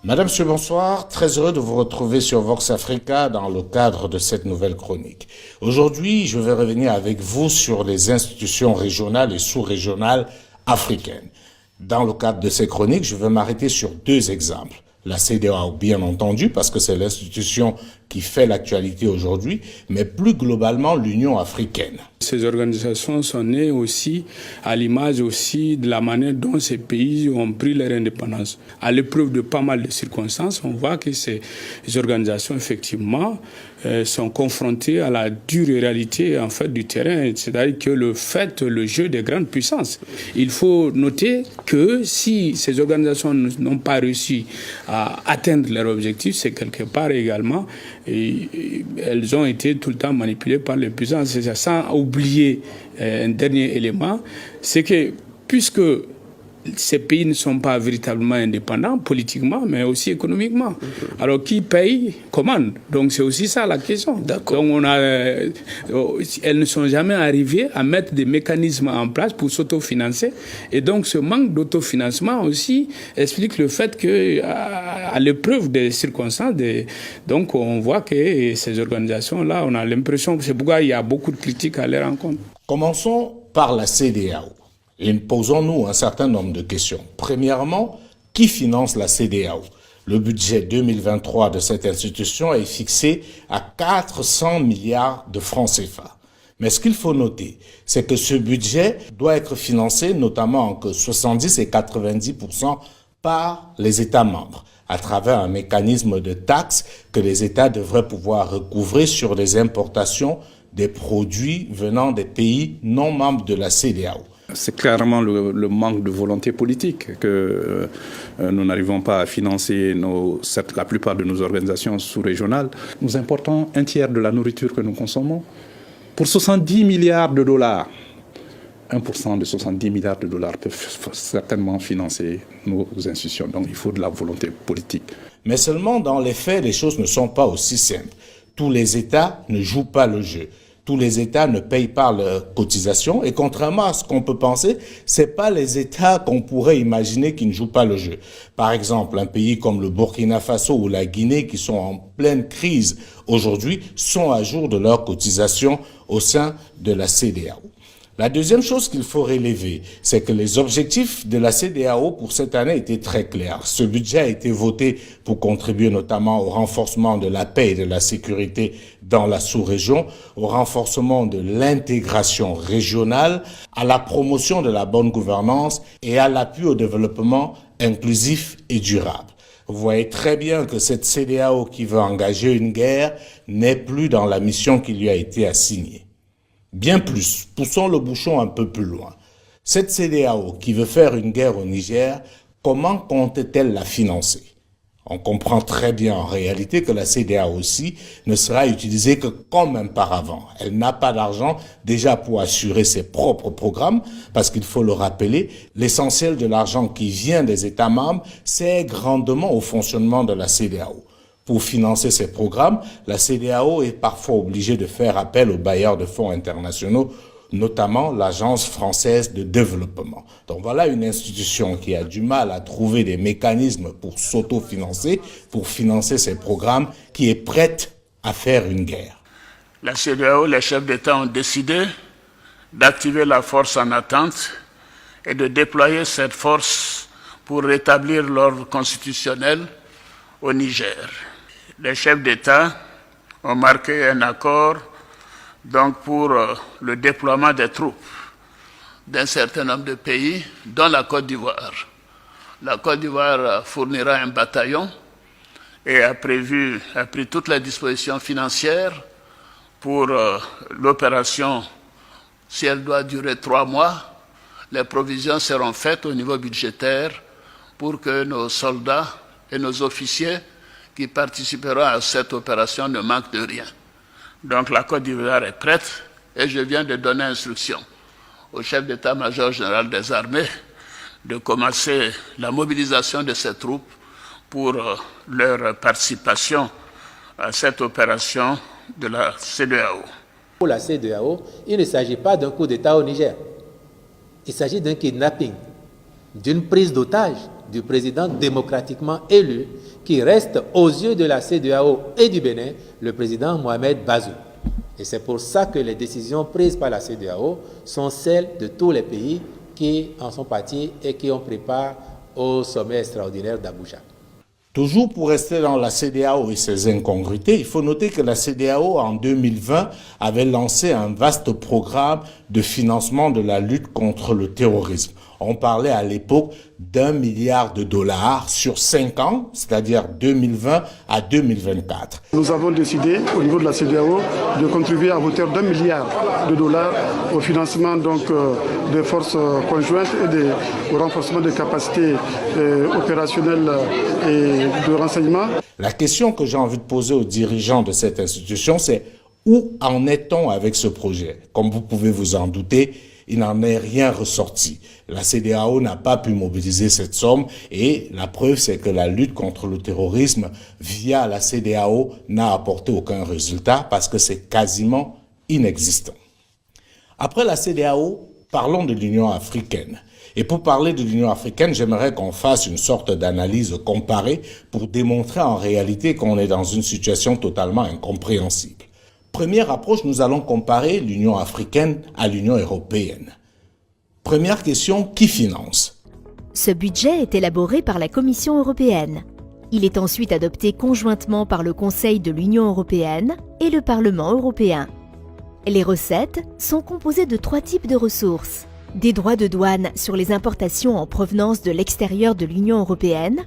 Madame, monsieur, bonsoir. Très heureux de vous retrouver sur Vox Africa dans le cadre de cette nouvelle chronique. Aujourd'hui, je vais revenir avec vous sur les institutions régionales et sous-régionales africaines. Dans le cadre de ces chroniques, je vais m'arrêter sur deux exemples. La CEDEAO, bien entendu, parce que c'est l'institution qui fait l'actualité aujourd'hui, mais plus globalement l'Union africaine. Ces organisations sont nées aussi à l'image aussi de la manière dont ces pays ont pris leur indépendance. À l'épreuve de pas mal de circonstances, on voit que ces organisations, effectivement, sont confrontées à la dure réalité en fait, du terrain, c'est-à-dire que le jeu des grandes puissances. Il faut noter que si ces organisations n'ont pas réussi à atteindre leur objectif, c'est quelque part également elles ont été tout le temps manipulées par les puissances. C'est ça, sans oublier un dernier élément, c'est que puisque ces pays ne sont pas véritablement indépendants politiquement, mais aussi économiquement. Alors, qui paye commande. Donc, c'est aussi ça la question. D'accord. Donc, elles ne sont jamais arrivées à mettre des mécanismes en place pour s'autofinancer. Et donc, ce manque d'autofinancement aussi explique le fait qu'à l'épreuve des circonstances, donc on voit que ces organisations-là, on a l'impression que c'est pourquoi il y a beaucoup de critiques à leur encontre. Commençons par la CEDEAO. Et posons-nous un certain nombre de questions. Premièrement, qui finance la CEDEAO? Le budget 2023 de cette institution est fixé à 400 milliards de francs CFA. Mais ce qu'il faut noter, c'est que ce budget doit être financé notamment entre 70 et 90% par les États membres, à travers un mécanisme de taxe que les États devraient pouvoir recouvrer sur les importations des produits venant des pays non membres de la CEDEAO. C'est clairement le manque de volonté politique que nous n'arrivons pas à financer la plupart de nos organisations sous-régionales. Nous importons un tiers de la nourriture que nous consommons pour 70 milliards de dollars. 1% de 70 milliards de dollars peuvent certainement financer nos institutions. Donc il faut de la volonté politique. Mais seulement dans les faits, les choses ne sont pas aussi simples. Tous les États ne jouent pas le jeu. Tous les États ne payent pas leurs cotisations et contrairement à ce qu'on peut penser, c'est pas les États qu'on pourrait imaginer qui ne jouent pas le jeu. Par exemple, un pays comme le Burkina Faso ou la Guinée qui sont en pleine crise aujourd'hui sont à jour de leurs cotisations au sein de la CEDEAO. La deuxième chose qu'il faut relever, c'est que les objectifs de la CEDEAO pour cette année étaient très clairs. Ce budget a été voté pour contribuer notamment au renforcement de la paix et de la sécurité dans la sous-région, au renforcement de l'intégration régionale, à la promotion de la bonne gouvernance et à l'appui au développement inclusif et durable. Vous voyez très bien que cette CEDEAO qui veut engager une guerre n'est plus dans la mission qui lui a été assignée. Bien plus, poussons le bouchon un peu plus loin. Cette CEDEAO qui veut faire une guerre au Niger, comment compte-t-elle la financer? On comprend très bien en réalité que la CEDEAO aussi ne sera utilisée que comme un paravent. Elle n'a pas d'argent déjà pour assurer ses propres programmes, parce qu'il faut le rappeler, l'essentiel de l'argent qui vient des États membres sert grandement au fonctionnement de la CEDEAO. Pour financer ces programmes, la CEDEAO est parfois obligée de faire appel aux bailleurs de fonds internationaux, notamment l'Agence française de développement. Donc voilà une institution qui a du mal à trouver des mécanismes pour s'autofinancer, pour financer ses programmes, qui est prête à faire une guerre. La CEDEAO, les chefs d'État ont décidé d'activer la force en attente et de déployer cette force pour rétablir l'ordre constitutionnel au Niger. Les chefs d'État ont marqué un accord donc pour le déploiement des troupes d'un certain nombre de pays, dont la Côte d'Ivoire. La Côte d'Ivoire fournira un bataillon et a pris toutes les dispositions financières pour l'opération. Si elle doit durer 3 mois, les provisions seront faites au niveau budgétaire pour que nos soldats et nos officiers qui participeront à cette opération ne manquent de rien. Donc la Côte d'Ivoire est prête et je viens de donner instruction au chef d'état-major général des armées de commencer la mobilisation de ces troupes pour leur participation à cette opération de la CEDEAO. Pour la CEDEAO, il ne s'agit pas d'un coup d'État au Niger. Il s'agit d'un kidnapping, d'une prise d'otage du président démocratiquement élu qui reste aux yeux de la CEDEAO et du Bénin, le président Mohamed Bazoum. Et c'est pour ça que les décisions prises par la CEDEAO sont celles de tous les pays qui en sont partis et qui ont pris part au sommet extraordinaire d'Abuja. Toujours pour rester dans la CEDEAO et ses incongruités, il faut noter que la CEDEAO en 2020 avait lancé un vaste programme de financement de la lutte contre le terrorisme. On parlait à l'époque d'1 milliard de dollars sur 5 ans, c'est-à-dire 2020 à 2024. Nous avons décidé au niveau de la CEDEAO de contribuer à hauteur d'1 milliard de dollars au financement des forces conjointes et au renforcement des capacités opérationnelles et de renseignement. La question que j'ai envie de poser aux dirigeants de cette institution, c'est où en est-on avec ce projet? Comme vous pouvez vous en douter, il n'en est rien ressorti. La CEDEAO n'a pas pu mobiliser cette somme et la preuve, c'est que la lutte contre le terrorisme via la CEDEAO n'a apporté aucun résultat parce que c'est quasiment inexistant. Après la CEDEAO, parlons de l'Union africaine. Et pour parler de l'Union africaine, j'aimerais qu'on fasse une sorte d'analyse comparée pour démontrer en réalité qu'on est dans une situation totalement incompréhensible. Première approche, nous allons comparer l'Union africaine à l'Union européenne. Première question, qui finance? Ce budget est élaboré par la Commission européenne. Il est ensuite adopté conjointement par le Conseil de l'Union européenne et le Parlement européen. Les recettes sont composées de 3 types de ressources. Des droits de douane sur les importations en provenance de l'extérieur de l'Union européenne,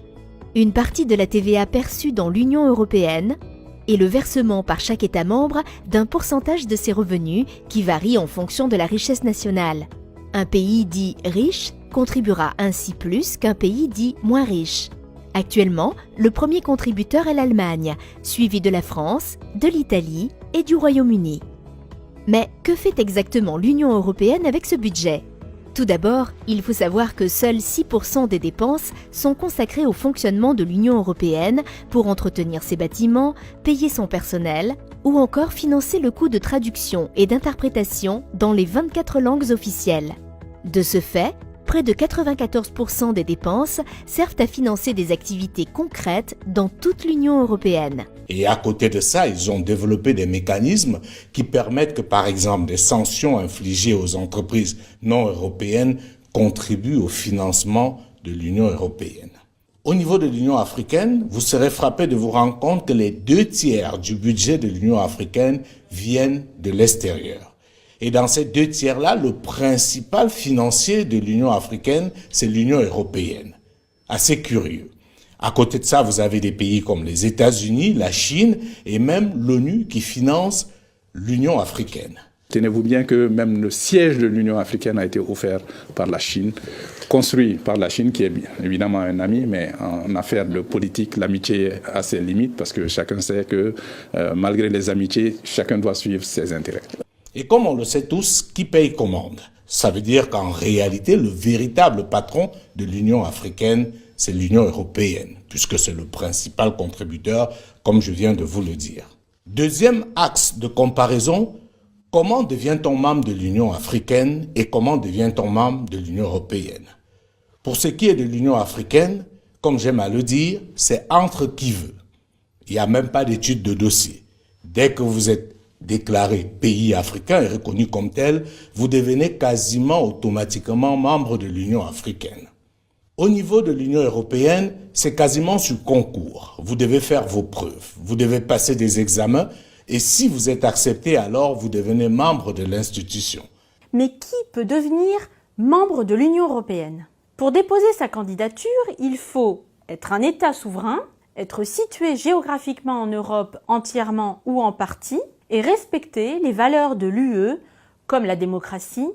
une partie de la TVA perçue dans l'Union européenne et le versement par chaque État membre d'un pourcentage de ses revenus qui varie en fonction de la richesse nationale. Un pays dit riche contribuera ainsi plus qu'un pays dit moins riche. Actuellement, le premier contributeur est l'Allemagne, suivi de la France, de l'Italie et du Royaume-Uni. Mais que fait exactement l'Union européenne avec ce budget ? Tout d'abord, il faut savoir que seuls 6% des dépenses sont consacrées au fonctionnement de l'Union européenne pour entretenir ses bâtiments, payer son personnel ou encore financer le coût de traduction et d'interprétation dans les 24 langues officielles. De ce fait, près de 94% des dépenses servent à financer des activités concrètes dans toute l'Union européenne. Et à côté de ça, ils ont développé des mécanismes qui permettent que, par exemple, des sanctions infligées aux entreprises non européennes contribuent au financement de l'Union européenne. Au niveau de l'Union africaine, vous serez frappé de vous rendre compte que les 2/3 du budget de l'Union africaine viennent de l'extérieur. Et dans ces 2/3-là, le principal financier de l'Union africaine, c'est l'Union européenne. Assez curieux. À côté de ça, vous avez des pays comme les États-Unis, la Chine et même l'ONU qui finance l'Union africaine. Tenez-vous bien que même le siège de l'Union africaine a été offert par la Chine, construit par la Chine, qui est évidemment un ami, mais en affaires de politique, l'amitié a ses limites parce que chacun sait que malgré les amitiés, chacun doit suivre ses intérêts. Et comme on le sait tous, qui paye commande. Ça veut dire qu'en réalité, le véritable patron de l'Union africaine, c'est l'Union européenne, puisque c'est le principal contributeur, comme je viens de vous le dire. Deuxième axe de comparaison, comment devient-on membre de l'Union africaine et comment devient-on membre de l'Union européenne? Pour ce qui est de l'Union africaine, comme j'aime à le dire, c'est entre qui veut. Il n'y a même pas d'étude de dossier. Dès que vous êtes déclaré pays africain et reconnu comme tel, vous devenez quasiment automatiquement membre de l'Union africaine. Au niveau de l'Union européenne, c'est quasiment sur concours. Vous devez faire vos preuves, vous devez passer des examens et si vous êtes accepté, alors vous devenez membre de l'institution. Mais qui peut devenir membre de l'Union européenne? Pour déposer sa candidature, il faut être un État souverain, être situé géographiquement en Europe entièrement ou en partie, et respecter les valeurs de l'UE, comme la démocratie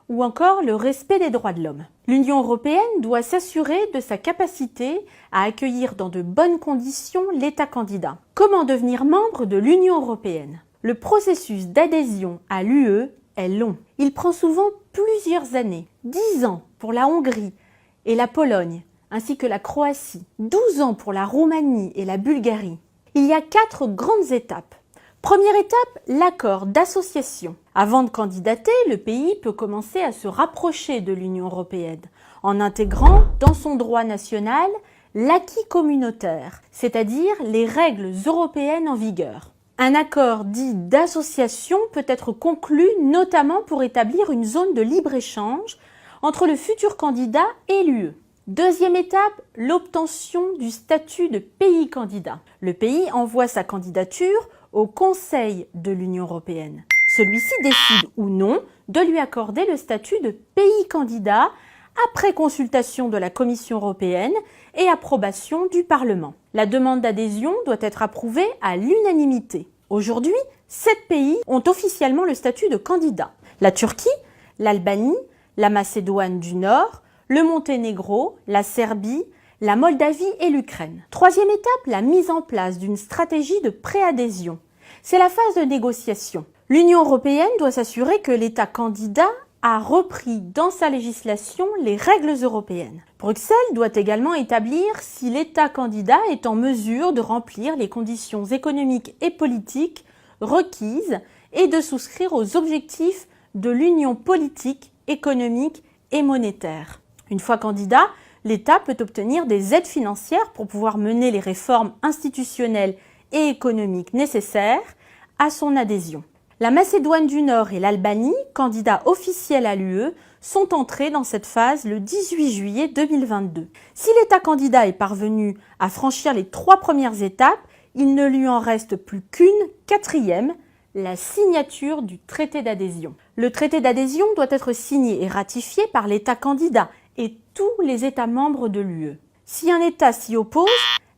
ou encore le respect des droits de l'homme. L'Union européenne doit s'assurer de sa capacité à accueillir dans de bonnes conditions l'État candidat. Comment devenir membre de l'Union européenne? Le processus d'adhésion à l'UE est long. Il prend souvent plusieurs années, 10 ans pour la Hongrie et la Pologne, ainsi que la Croatie, 12 ans pour la Roumanie et la Bulgarie. Il y a 4 grandes étapes. Première étape, l'accord d'association. Avant de candidater, le pays peut commencer à se rapprocher de l'Union européenne en intégrant dans son droit national l'acquis communautaire, c'est-à-dire les règles européennes en vigueur. Un accord dit d'association peut être conclu notamment pour établir une zone de libre-échange entre le futur candidat et l'UE. Deuxième étape, l'obtention du statut de pays candidat. Le pays envoie sa candidature au Conseil de l'Union européenne. Celui-ci décide ou non de lui accorder le statut de pays candidat après consultation de la Commission européenne et approbation du Parlement. La demande d'adhésion doit être approuvée à l'unanimité. Aujourd'hui, 7 pays ont officiellement le statut de candidat. La Turquie, l'Albanie, la Macédoine du Nord, le Monténégro, la Serbie, la Moldavie et l'Ukraine. Troisième étape, la mise en place d'une stratégie de préadhésion. C'est la phase de négociation. L'Union européenne doit s'assurer que l'État candidat a repris dans sa législation les règles européennes. Bruxelles doit également établir si l'État candidat est en mesure de remplir les conditions économiques et politiques requises et de souscrire aux objectifs de l'Union politique, économique et monétaire. Une fois candidat, l'État peut obtenir des aides financières pour pouvoir mener les réformes institutionnelles et économiques nécessaires à son adhésion. La Macédoine du Nord et l'Albanie, candidats officiels à l'UE, sont entrés dans cette phase le 18 juillet 2022. Si l'État candidat est parvenu à franchir les 3 premières étapes, il ne lui en reste plus qu'une, 4e, la signature du traité d'adhésion. Le traité d'adhésion doit être signé et ratifié par l'État candidat et tous les États membres de l'UE. Si un État s'y oppose,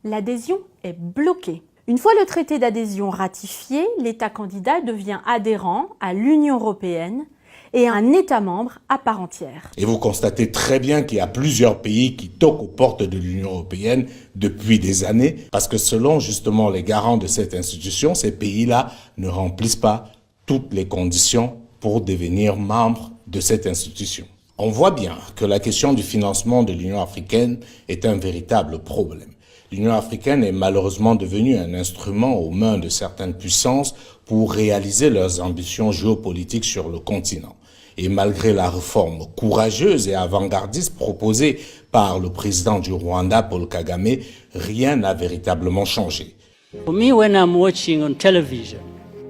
l'adhésion est bloquée. Une fois le traité d'adhésion ratifié, l'État candidat devient adhérent à l'Union européenne et un État membre à part entière. Et vous constatez très bien qu'il y a plusieurs pays qui toquent aux portes de l'Union européenne depuis des années, parce que selon justement les garants de cette institution, ces pays-là ne remplissent pas toutes les conditions pour devenir membres de cette institution. On voit bien que la question du financement de l'Union africaine est un véritable problème. L'Union africaine est malheureusement devenue un instrument aux mains de certaines puissances pour réaliser leurs ambitions géopolitiques sur le continent. Et malgré la réforme courageuse et avant-gardiste proposée par le président du Rwanda, Paul Kagame, rien n'a véritablement changé. For me, when I'm watching on television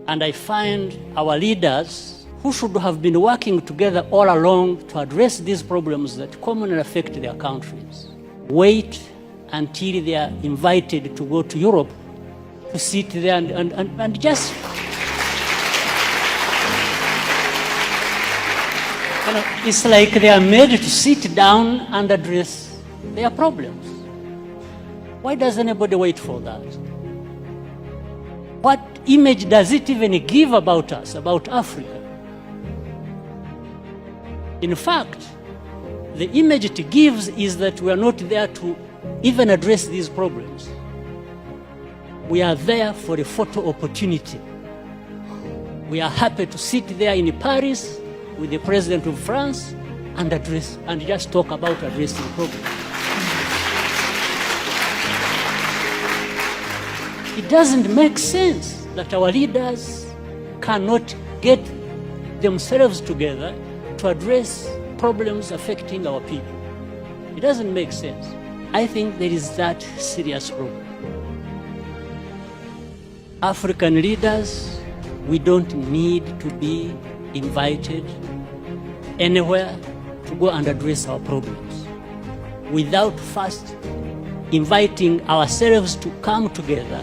and I find our leaders who should have been working together all along to address these problems that commonly affect their countries, wait until they are invited to go to Europe to sit there and just, you know, it's like they are made to sit down and address their problems. Why does anybody wait for that? What image does it even give about us, about Africa? In fact, the image it gives is that we are not there to even address these problems. We are there for a photo opportunity. We are happy to sit there in Paris with the President of France and address and just talk about addressing problems. It doesn't make sense that our leaders cannot get themselves together to address problems affecting our people. It doesn't make sense. I think there is that serious problem. African leaders, we don't need to be invited anywhere to go and address our problems without first inviting ourselves to come together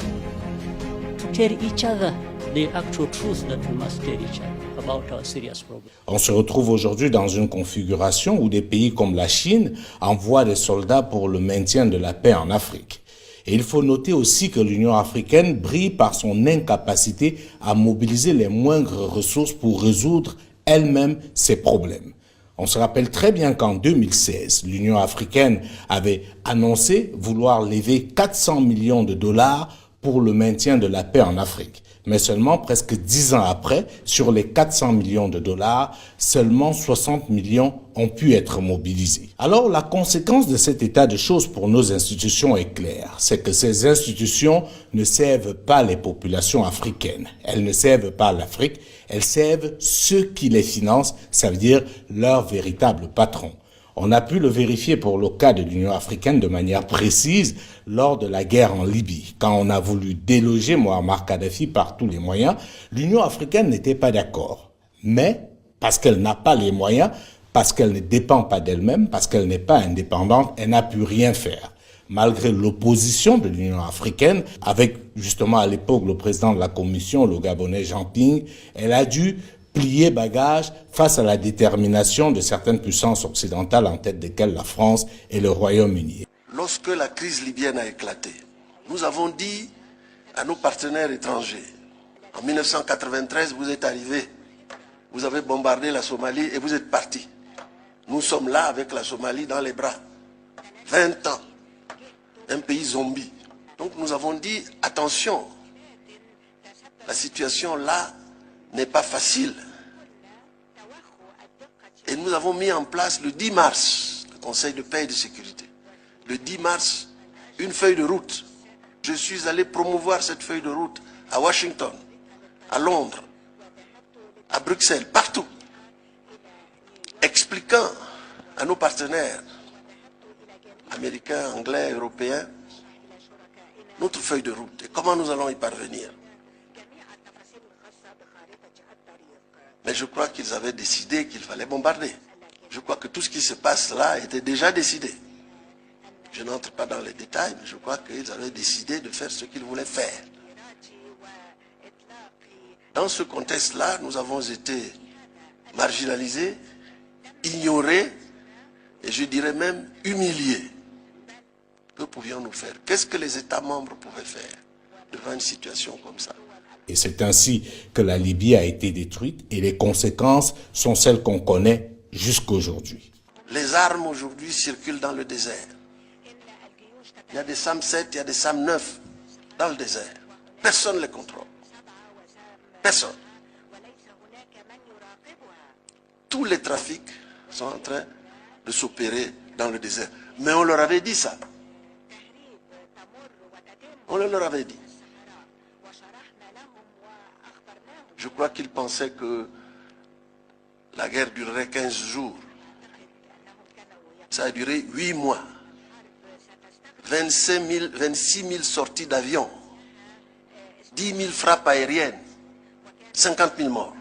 to tell each other the actual truth that we must tell each other about our serious problems. On se retrouve aujourd'hui dans une configuration où des pays comme la Chine envoient des soldats pour le maintien de la paix en Afrique. Et il faut noter aussi que l'Union africaine brille par son incapacité à mobiliser les moindres ressources pour résoudre elle-même ses problèmes. On se rappelle très bien qu'en 2016, l'Union africaine avait annoncé vouloir lever 400 millions de dollars pour le maintien de la paix en Afrique. Mais seulement presque 10 ans après, sur les 400 millions de dollars, seulement 60 millions ont pu être mobilisés. Alors la conséquence de cet état de choses pour nos institutions est claire. C'est que ces institutions ne servent pas les populations africaines. Elles ne servent pas l'Afrique. Elles servent ceux qui les financent, ça veut dire leurs véritables patrons. On a pu le vérifier pour le cas de l'Union africaine de manière précise lors de la guerre en Libye. Quand on a voulu déloger Mouammar Kadhafi par tous les moyens, l'Union africaine n'était pas d'accord. Mais, parce qu'elle n'a pas les moyens, parce qu'elle ne dépend pas d'elle-même, parce qu'elle n'est pas indépendante, elle n'a pu rien faire. Malgré l'opposition de l'Union africaine, avec justement à l'époque le président de la Commission, le Gabonais Jean Ping, elle a dû plier bagage face à la détermination de certaines puissances occidentales, en tête desquelles la France et le Royaume-Uni. Lorsque la crise libyenne a éclaté, nous avons dit à nos partenaires étrangers, en 1993, vous êtes arrivés, vous avez bombardé la Somalie et vous êtes partis. Nous sommes là avec la Somalie dans les bras. 20 ans, un pays zombie. Donc nous avons dit, attention, la situation là n'est pas facile. Et nous avons mis en place le 10 mars, le Conseil de paix et de sécurité. Le 10 mars, une feuille de route. Je suis allé promouvoir cette feuille de route à Washington, à Londres, à Bruxelles, partout, expliquant à nos partenaires américains, anglais, européens, notre feuille de route et comment nous allons y parvenir. Mais je crois qu'ils avaient décidé qu'il fallait bombarder. Je crois que tout ce qui se passe là était déjà décidé. Je n'entre pas dans les détails, mais je crois qu'ils avaient décidé de faire ce qu'ils voulaient faire. Dans ce contexte-là, nous avons été marginalisés, ignorés, et je dirais même humiliés. Que pouvions-nous faire? Qu'est-ce que les États membres pouvaient faire devant une situation comme ça? Et c'est ainsi que la Libye a été détruite et les conséquences sont celles qu'on connaît jusqu'aujourd'hui. Les armes aujourd'hui circulent dans le désert. Il y a des SAM 7, il y a des SAM 9 dans le désert. Personne ne les contrôle. Personne. Tous les trafics sont en train de s'opérer dans le désert. Mais on leur avait dit ça. On leur avait dit. Je crois qu'ils pensaient que la guerre durerait 15 jours. Ça a duré 8 mois. 26 000 sorties d'avions. 10 000 frappes aériennes. 50 000 morts.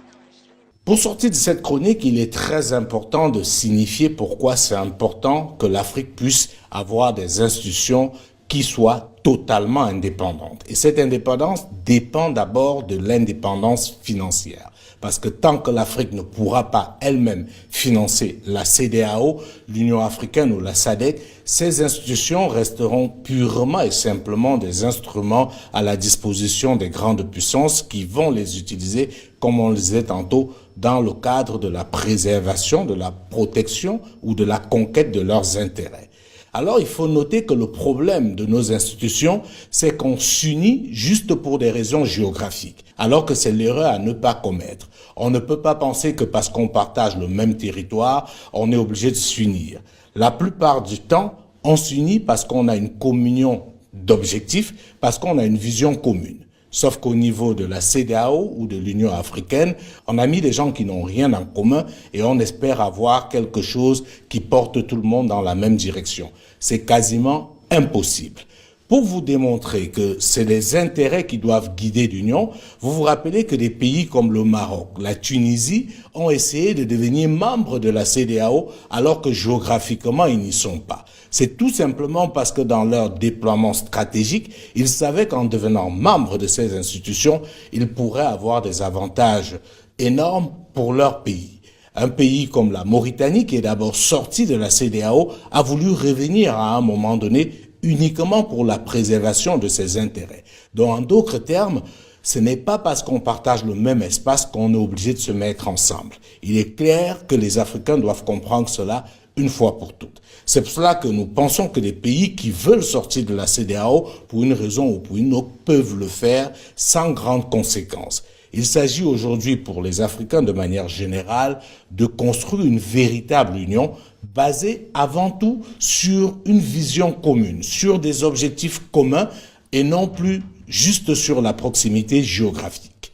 Pour sortir de cette chronique, il est très important de signifier pourquoi c'est important que l'Afrique puisse avoir des institutions qui soient totalement indépendantes. Et cette indépendance dépend d'abord de l'indépendance financière. Parce que tant que l'Afrique ne pourra pas elle-même financer la CEDEAO, l'Union africaine ou la SADC, ces institutions resteront purement et simplement des instruments à la disposition des grandes puissances qui vont les utiliser, comme on le disait tantôt, dans le cadre de la préservation, de la protection ou de la conquête de leurs intérêts. Alors, il faut noter que le problème de nos institutions, c'est qu'on s'unit juste pour des raisons géographiques, alors que c'est l'erreur à ne pas commettre. On ne peut pas penser que parce qu'on partage le même territoire, on est obligé de s'unir. La plupart du temps, on s'unit parce qu'on a une communion d'objectifs, parce qu'on a une vision commune. Sauf qu'au niveau de la CEDEAO ou de l'Union africaine, on a mis des gens qui n'ont rien en commun et on espère avoir quelque chose qui porte tout le monde dans la même direction. C'est quasiment impossible. Pour vous démontrer que c'est les intérêts qui doivent guider l'Union, vous vous rappelez que des pays comme le Maroc, la Tunisie ont essayé de devenir membres de la CEDEAO alors que géographiquement ils n'y sont pas. C'est tout simplement parce que dans leur déploiement stratégique, ils savaient qu'en devenant membres de ces institutions, ils pourraient avoir des avantages énormes pour leur pays. Un pays comme la Mauritanie, qui est d'abord sorti de la CEDEAO, a voulu revenir à un moment donné uniquement pour la préservation de ses intérêts. Donc, en d'autres termes, Ce n'est pas parce qu'on partage le même espace qu'on est obligé de se mettre ensemble. Il est clair que les Africains doivent comprendre cela une fois pour toutes. C'est pour cela que nous pensons que les pays qui veulent sortir de la CEDEAO, pour une raison ou pour une autre, peuvent le faire sans grandes conséquences. Il s'agit aujourd'hui pour les Africains de manière générale de construire une véritable union basée avant tout sur une vision commune, sur des objectifs communs et non plus juste sur la proximité géographique.